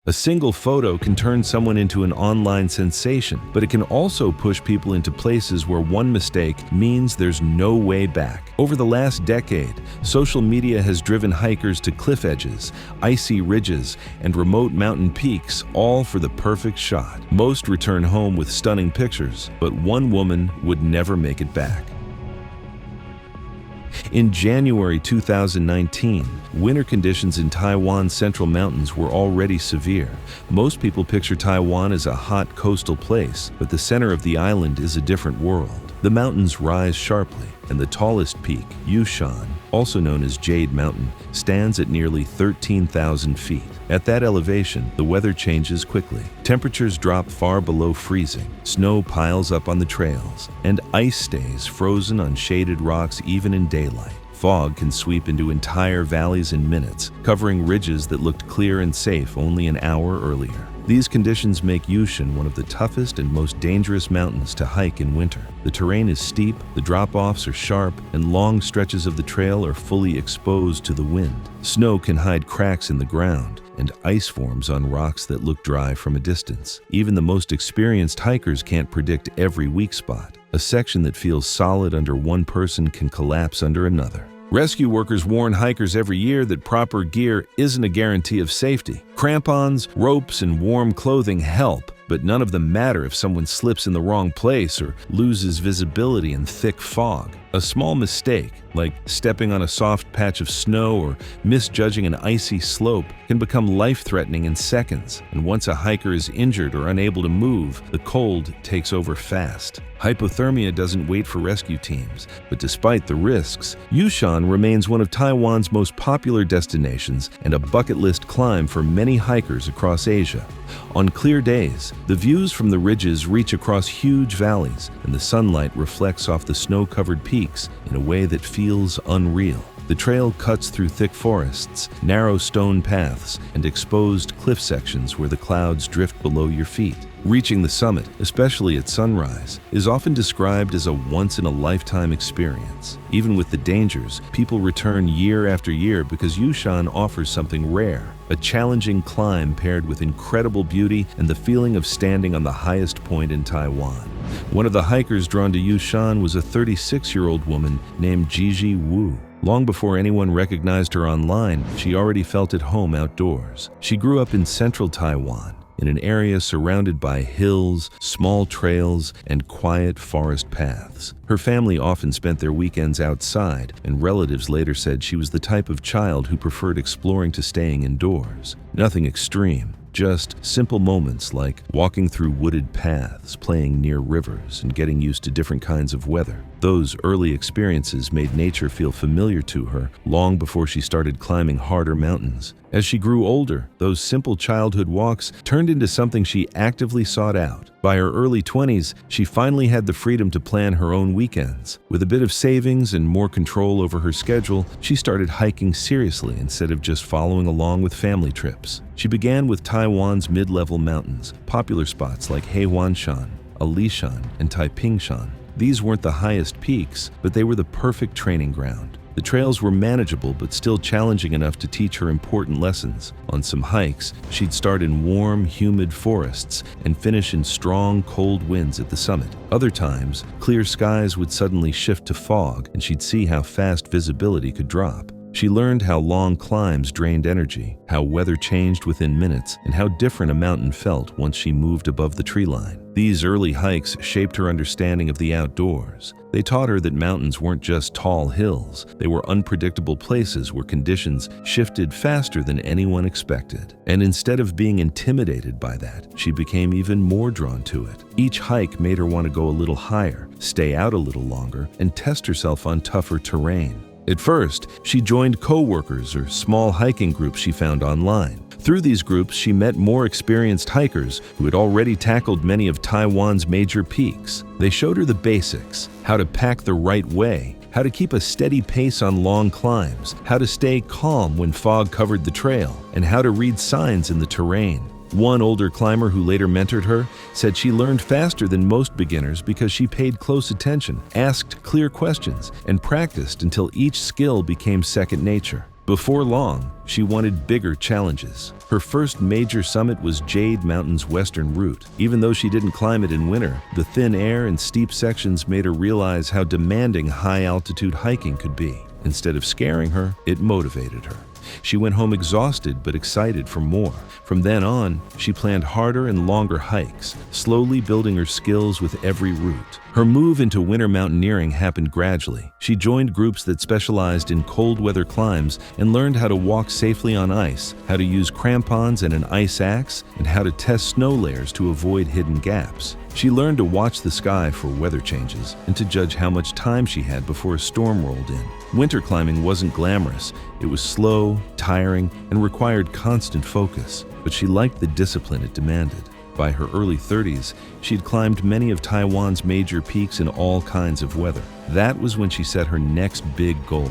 A single photo can turn someone into an online sensation, but it can also push people into places where one mistake means there's no way back. Over the last decade, social media has driven hikers to cliff edges, icy ridges, and remote mountain peaks, all for the perfect shot. Most return home with stunning pictures, but one woman would never make it back. In January 2019, winter conditions in Taiwan's central mountains were already severe. Most people picture Taiwan as a hot coastal place, but the center of the island is a different world. The mountains rise sharply, and the tallest peak, Yushan, also known as Jade Mountain, stands at nearly 13,000 feet. At that elevation, the weather changes quickly. Temperatures drop far below freezing, snow piles up on the trails, and ice stays frozen on shaded rocks even in daylight. Fog can sweep into entire valleys in minutes, covering ridges that looked clear and safe only an hour earlier. These conditions make Yushan one of the toughest and most dangerous mountains to hike in winter. The terrain is steep, the drop-offs are sharp, and long stretches of the trail are fully exposed to the wind. Snow can hide cracks in the ground, and ice forms on rocks that look dry from a distance. Even the most experienced hikers can't predict every weak spot. A section that feels solid under one person can collapse under another. Rescue workers warn hikers every year that proper gear isn't a guarantee of safety. Crampons, ropes, and warm clothing help, but none of them matter if someone slips in the wrong place or loses visibility in thick fog. A small mistake, like stepping on a soft patch of snow or misjudging an icy slope, can become life-threatening in seconds, and once a hiker is injured or unable to move, the cold takes over fast. Hypothermia doesn't wait for rescue teams, but despite the risks, Yushan remains one of Taiwan's most popular destinations and a bucket list climb for many hikers across Asia. On clear days, the views from the ridges reach across huge valleys, and the sunlight reflects off the snow-covered peaks in a way that feels unreal. The trail cuts through thick forests, narrow stone paths, and exposed cliff sections where the clouds drift below your feet. Reaching the summit, especially at sunrise, is often described as a once-in-a-lifetime experience. Even with the dangers, people return year after year because Yushan offers something rare, a challenging climb paired with incredible beauty and the feeling of standing on the highest point in Taiwan. One of the hikers drawn to Yushan was a 36-year-old woman named Gigi Wu. Long before anyone recognized her online, she already felt at home outdoors. She grew up in central Taiwan, in an area surrounded by hills, small trails, and quiet forest paths. Her family often spent their weekends outside, and relatives later said she was the type of child who preferred exploring to staying indoors. Nothing extreme, just simple moments like walking through wooded paths, playing near rivers, and getting used to different kinds of weather. Those early experiences made nature feel familiar to her long before she started climbing harder mountains. As she grew older, those simple childhood walks turned into something she actively sought out. By her early 20s, she finally had the freedom to plan her own weekends. With a bit of savings and more control over her schedule, she started hiking seriously instead of just following along with family trips. She began with Taiwan's mid-level mountains, popular spots like Heiwanshan, Alishan, and Taipingshan. These weren't the highest peaks, but they were the perfect training ground. The trails were manageable but still challenging enough to teach her important lessons. On some hikes, she'd start in warm, humid forests and finish in strong, cold winds at the summit. Other times, clear skies would suddenly shift to fog, and she'd see how fast visibility could drop. She learned how long climbs drained energy, how weather changed within minutes, and how different a mountain felt once she moved above the tree line. These early hikes shaped her understanding of the outdoors. They taught her that mountains weren't just tall hills, they were unpredictable places where conditions shifted faster than anyone expected. And instead of being intimidated by that, she became even more drawn to it. Each hike made her want to go a little higher, stay out a little longer, and test herself on tougher terrain. At first, she joined co-workers or small hiking groups she found online. Through these groups, she met more experienced hikers who had already tackled many of Taiwan's major peaks. They showed her the basics, how to pack the right way, how to keep a steady pace on long climbs, how to stay calm when fog covered the trail, and how to read signs in the terrain. One older climber who later mentored her said she learned faster than most beginners because she paid close attention, asked clear questions, and practiced until each skill became second nature. Before long, she wanted bigger challenges. Her first major summit was Jade Mountain's western route. Even though she didn't climb it in winter, the thin air and steep sections made her realize how demanding high-altitude hiking could be. Instead of scaring her, it motivated her. She went home exhausted but excited for more. From then on, she planned harder and longer hikes, slowly building her skills with every route. Her move into winter mountaineering happened gradually. She joined groups that specialized in cold weather climbs and learned how to walk safely on ice, how to use crampons and an ice axe, and how to test snow layers to avoid hidden gaps. She learned to watch the sky for weather changes and to judge how much time she had before a storm rolled in. Winter climbing wasn't glamorous. It was slow, tiring, and required constant focus, but she liked the discipline it demanded. By her early 30s, she'd climbed many of Taiwan's major peaks in all kinds of weather. That was when she set her next big goal,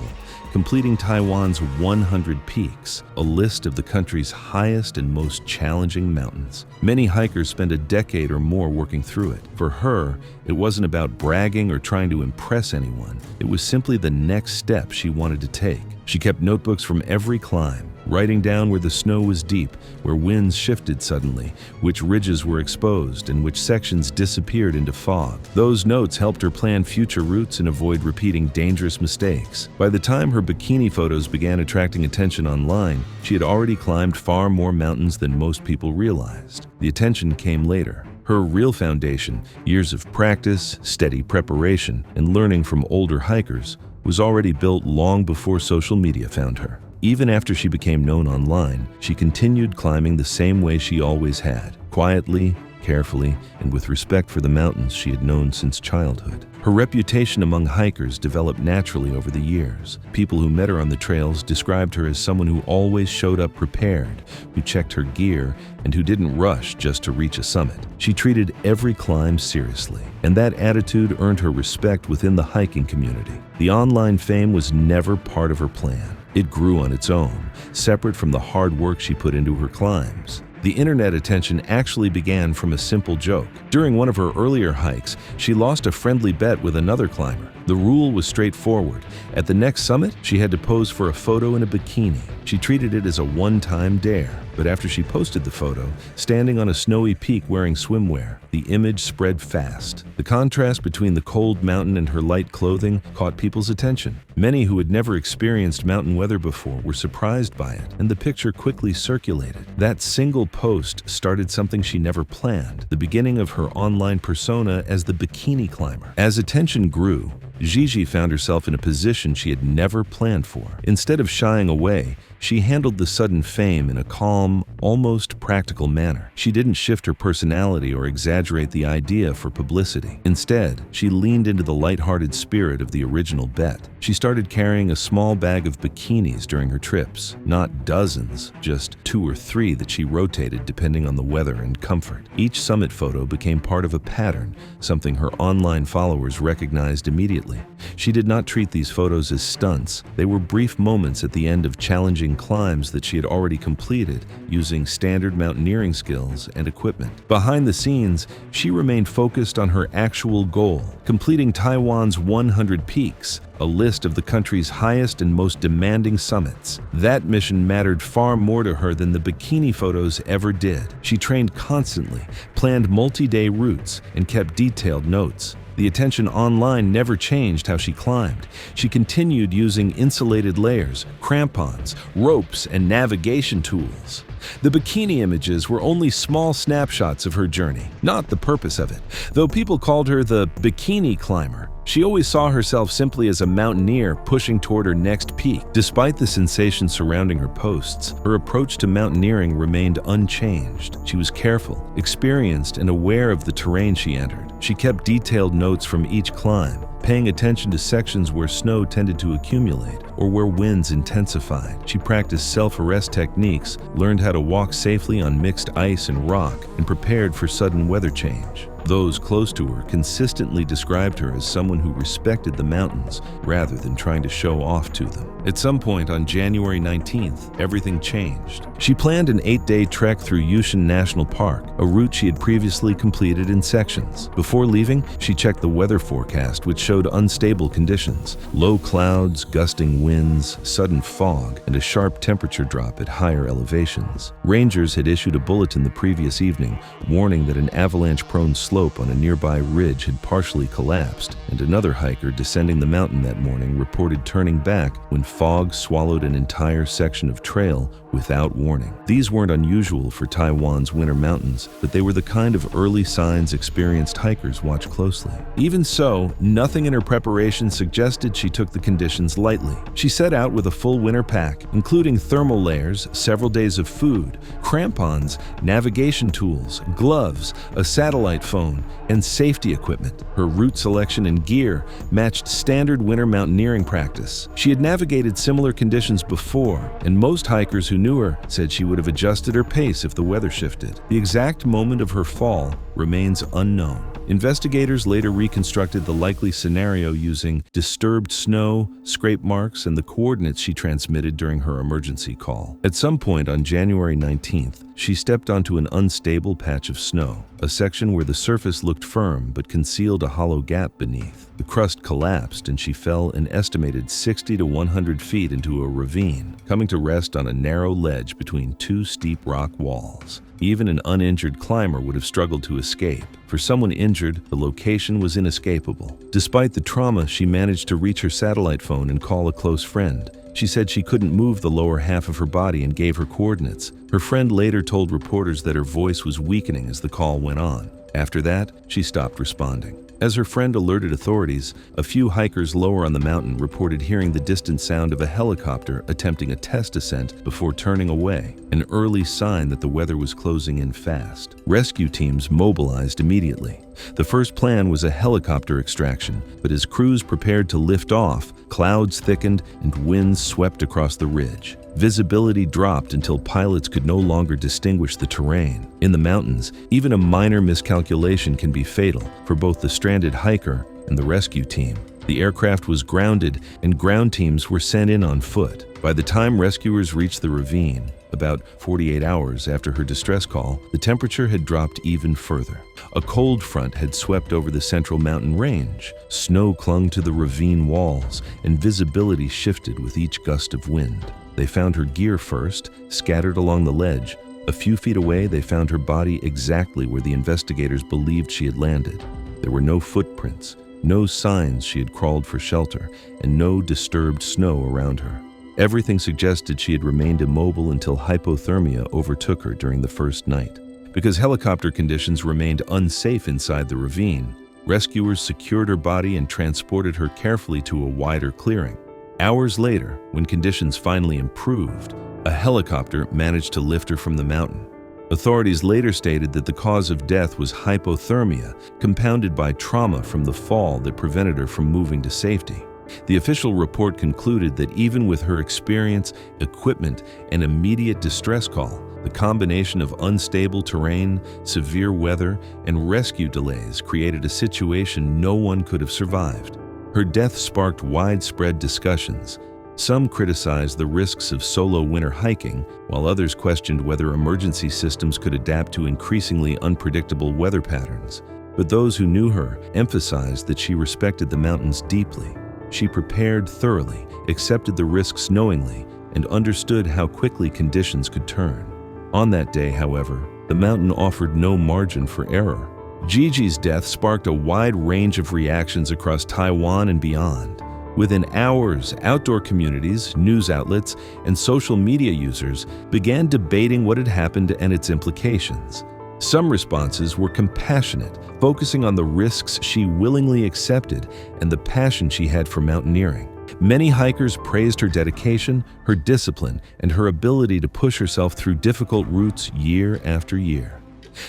completing Taiwan's 100 peaks, a list of the country's highest and most challenging mountains. Many hikers spend a decade or more working through it. For her, it wasn't about bragging or trying to impress anyone. It was simply the next step she wanted to take. She kept notebooks from every climb, writing down where the snow was deep, where winds shifted suddenly, which ridges were exposed, and which sections disappeared into fog. Those notes helped her plan future routes and avoid repeating dangerous mistakes. By the time her bikini photos began attracting attention online, she had already climbed far more mountains than most people realized. The attention came later. Her real foundation, years of practice, steady preparation, and learning from older hikers, was already built long before social media found her. Even after she became known online, she continued climbing the same way she always had, quietly, carefully, and with respect for the mountains she had known since childhood. Her reputation among hikers developed naturally over the years. People who met her on the trails described her as someone who always showed up prepared, who checked her gear, and who didn't rush just to reach a summit. She treated every climb seriously, and that attitude earned her respect within the hiking community. The online fame was never part of her plan. It grew on its own, separate from the hard work she put into her climbs. The internet attention actually began from a simple joke. During one of her earlier hikes, she lost a friendly bet with another climber. The rule was straightforward. At the next summit, she had to pose for a photo in a bikini. She treated it as a one-time dare. But after she posted the photo, standing on a snowy peak wearing swimwear, the image spread fast. The contrast between the cold mountain and her light clothing caught people's attention. Many who had never experienced mountain weather before were surprised by it, and the picture quickly circulated. That single post started something she never planned, the beginning of her online persona as the bikini climber. As attention grew, Gigi found herself in a position she had never planned for. Instead of shying away, she handled the sudden fame in a calm, almost practical manner. She didn't shift her personality or exaggerate the idea for publicity. Instead, she leaned into the lighthearted spirit of the original bet. She started carrying a small bag of bikinis during her trips. Not dozens, just 2 or 3 that she rotated depending on the weather and comfort. Each summit photo became part of a pattern, something her online followers recognized immediately. She did not treat these photos as stunts. They were brief moments at the end of challenging climbs that she had already completed using standard mountaineering skills and equipment. Behind the scenes, she remained focused on her actual goal, completing Taiwan's 100 peaks, a list of the country's highest and most demanding summits. That mission mattered far more to her than the bikini photos ever did. She trained constantly, planned multi-day routes, and kept detailed notes. The attention online never changed how she climbed. She continued using insulated layers, crampons, ropes, and navigation tools. The bikini images were only small snapshots of her journey, not the purpose of it. Though people called her the bikini climber, she always saw herself simply as a mountaineer pushing toward her next peak. Despite the sensation surrounding her posts, her approach to mountaineering remained unchanged. She was careful, experienced, and aware of the terrain she entered. She kept detailed notes from each climb, paying attention to sections where snow tended to accumulate or where winds intensified. She practiced self-arrest techniques, learned how to walk safely on mixed ice and rock, and prepared for sudden weather change. Those close to her consistently described her as someone who respected the mountains rather than trying to show off to them. At some point on January 19th, everything changed. She planned an 8-day trek through Yushan National Park, a route she had previously completed in sections. Before leaving, she checked the weather forecast, which showed unstable conditions: low clouds, gusting winds, sudden fog, and a sharp temperature drop at higher elevations. Rangers had issued a bulletin the previous evening, warning that an avalanche-prone slope on a nearby ridge had partially collapsed, and another hiker descending the mountain that morning reported turning back when fog swallowed an entire section of trail without warning. These weren't unusual for Taiwan's winter mountains, but they were the kind of early signs experienced hikers watch closely. Even so, nothing in her preparation suggested she took the conditions lightly. She set out with a full winter pack, including thermal layers, several days of food, crampons, navigation tools, gloves, a satellite phone, and safety equipment. Her route selection and gear matched standard winter mountaineering practice. She had navigated similar conditions before, and most hikers who knew her said she would have adjusted her pace if the weather shifted. The exact moment of her fall remains unknown. Investigators later reconstructed the likely scenario using disturbed snow, scrape marks, and the coordinates she transmitted during her emergency call. At some point on January 19th, she stepped onto an unstable patch of snow, a section where the surface looked firm but concealed a hollow gap beneath. The crust collapsed and she fell an estimated 60 to 100 feet into a ravine, coming to rest on a narrow ledge between two steep rock walls. Even an uninjured climber would have struggled to escape. For someone injured, the location was inescapable. Despite the trauma, she managed to reach her satellite phone and call a close friend. She said she couldn't move the lower half of her body and gave her coordinates. Her friend later told reporters that her voice was weakening as the call went on. After that, she stopped responding. As her friend alerted authorities, a few hikers lower on the mountain reported hearing the distant sound of a helicopter attempting a test ascent before turning away, an early sign that the weather was closing in fast. Rescue teams mobilized immediately. The first plan was a helicopter extraction, but as crews prepared to lift off, clouds thickened and winds swept across the ridge. Visibility dropped until pilots could no longer distinguish the terrain. In the mountains, even a minor miscalculation can be fatal for both the stranded hiker and the rescue team. The aircraft was grounded and ground teams were sent in on foot. By the time rescuers reached the ravine, about 48 hours after her distress call, the temperature had dropped even further. A cold front had swept over the central mountain range. Snow clung to the ravine walls, and visibility shifted with each gust of wind. They found her gear first, scattered along the ledge. A few feet away, they found her body exactly where the investigators believed she had landed. There were no footprints, no signs she had crawled for shelter, and no disturbed snow around her. Everything suggested she had remained immobile until hypothermia overtook her during the first night. Because helicopter conditions remained unsafe inside the ravine, rescuers secured her body and transported her carefully to a wider clearing. Hours later, when conditions finally improved, a helicopter managed to lift her from the mountain. Authorities later stated that the cause of death was hypothermia, compounded by trauma from the fall that prevented her from moving to safety. The official report concluded that even with her experience, equipment, and immediate distress call, the combination of unstable terrain, severe weather, and rescue delays created a situation no one could have survived. Her death sparked widespread discussions. Some criticized the risks of solo winter hiking, while others questioned whether emergency systems could adapt to increasingly unpredictable weather patterns. But those who knew her emphasized that she respected the mountains deeply. She prepared thoroughly, accepted the risks knowingly, and understood how quickly conditions could turn. On that day, however, the mountain offered no margin for error. Gigi's death sparked a wide range of reactions across Taiwan and beyond. Within hours, outdoor communities, news outlets, and social media users began debating what had happened and its implications. Some responses were compassionate, focusing on the risks she willingly accepted and the passion she had for mountaineering. Many hikers praised her dedication, her discipline, and her ability to push herself through difficult routes year after year.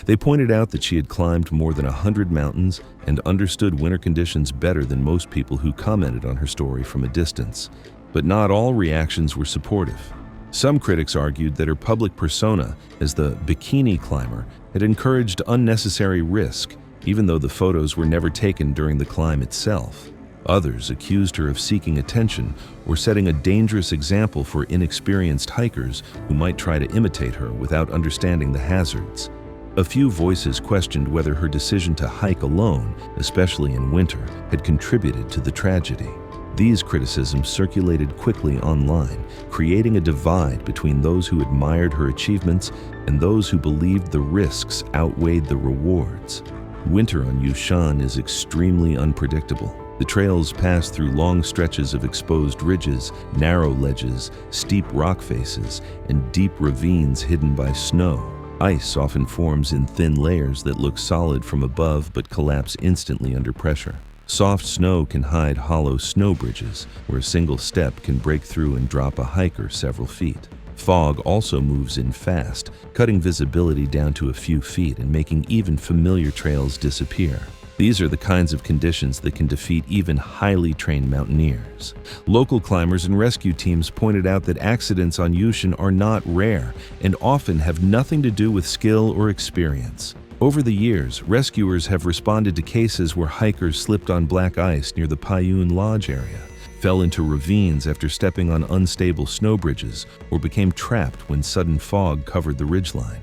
They pointed out that she had climbed more than 100 mountains and understood winter conditions better than most people who commented on her story from a distance. But not all reactions were supportive. Some critics argued that her public persona as the Bikini climber had encouraged unnecessary risk, even though the photos were never taken during the climb itself. Others accused her of seeking attention or setting a dangerous example for inexperienced hikers who might try to imitate her without understanding the hazards. A few voices questioned whether her decision to hike alone, especially in winter, had contributed to the tragedy. These criticisms circulated quickly online, creating a divide between those who admired her achievements and those who believed the risks outweighed the rewards. Winter on Yushan is extremely unpredictable. The trails pass through long stretches of exposed ridges, narrow ledges, steep rock faces, and deep ravines hidden by snow. Ice often forms in thin layers that look solid from above but collapse instantly under pressure. Soft snow can hide hollow snow bridges, where a single step can break through and drop a hiker several feet. Fog also moves in fast, cutting visibility down to a few feet and making even familiar trails disappear. These are the kinds of conditions that can defeat even highly trained mountaineers. Local climbers and rescue teams pointed out that accidents on Yushan are not rare and often have nothing to do with skill or experience. Over the years, rescuers have responded to cases where hikers slipped on black ice near the Payun Lodge area, fell into ravines after stepping on unstable snow bridges, or became trapped when sudden fog covered the ridgeline.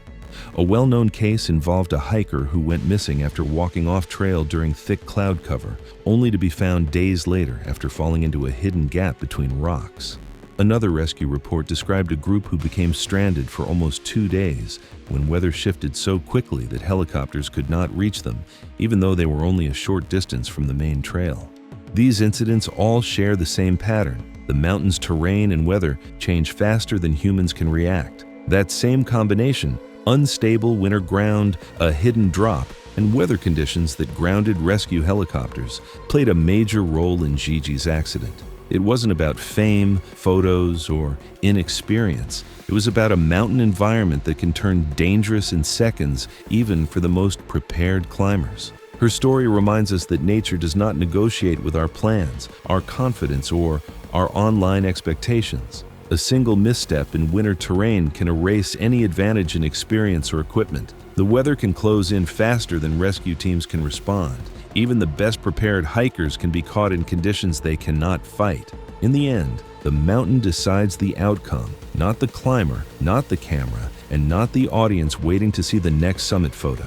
A well-known case involved a hiker who went missing after walking off-trail during thick cloud cover, only to be found days later after falling into a hidden gap between rocks. Another rescue report described a group who became stranded for almost 2 days when weather shifted so quickly that helicopters could not reach them, even though they were only a short distance from the main trail. These incidents all share the same pattern. The mountain's terrain and weather change faster than humans can react. That same combination, unstable winter ground, a hidden drop, and weather conditions that grounded rescue helicopters, played a major role in Gigi's accident. It wasn't about fame, photos, or inexperience. It was about a mountain environment that can turn dangerous in seconds, even for the most prepared climbers. Her story reminds us that nature does not negotiate with our plans, our confidence, or our online expectations. A single misstep in winter terrain can erase any advantage in experience or equipment. The weather can close in faster than rescue teams can respond. Even the best prepared hikers can be caught in conditions they cannot fight. In the end, the mountain decides the outcome, not the climber, not the camera, and not the audience waiting to see the next summit photo.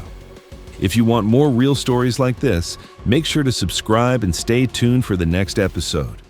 If you want more real stories like this, make sure to subscribe and stay tuned for the next episode.